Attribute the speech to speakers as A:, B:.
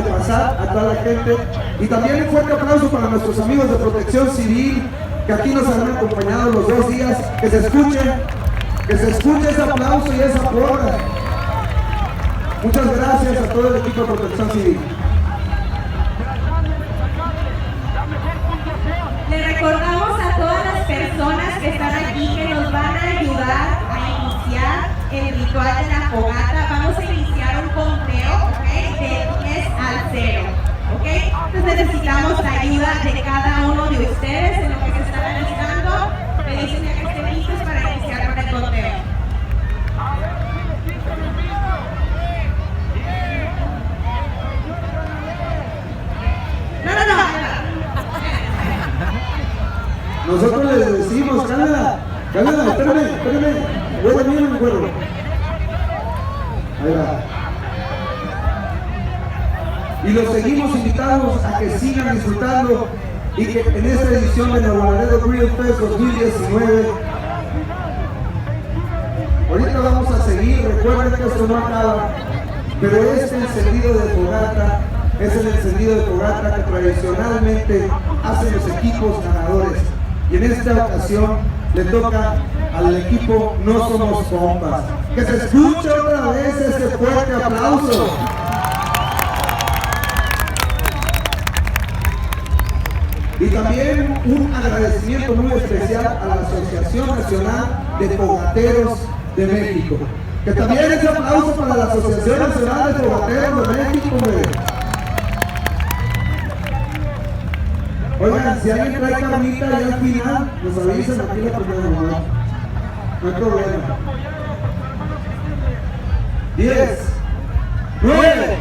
A: pasar a toda la gente. Y también un fuerte aplauso para nuestros amigos de Protección Civil, que aquí nos han acompañado los 2 días. Que se escuche ese aplauso y esa porra. Muchas gracias a todo el equipo de Protección Civil.
B: Le recordamos a todas las personas que están aquí que nos van a ayudar a iniciar el ritual de la fogata. Vamos a iniciar un conteo, ¿ok? De 10 al 0, ¿ok? Entonces necesitamos la ayuda de cada uno de ustedes en lo que se están alistando. Me dicen ya que estén listos para iniciar con el conteo.
A: Nosotros les decimos, Cala, espérame, voy a mirar el cuervo. Ahí va. Y los seguimos invitados a que sigan disfrutando y que en esta edición de Nuevo Laredo Grill Fest 2019, ahorita vamos a seguir. Recuerden que esto no acaba, pero este encendido de fogata es el encendido de fogata que tradicionalmente hacen los equipos ganadores. Y en esta ocasión le toca al equipo No Somos Compas. Que se escuche otra vez ese fuerte aplauso. Y también un agradecimiento muy especial a la Asociación Nacional de Fogateros de México. Que también ese aplauso para la Asociación Nacional de Fogateros de México, hombre. Oigan, si alguien trae carnita ya al final, nos avisan aquí la primera, no hay problema. 10, 9,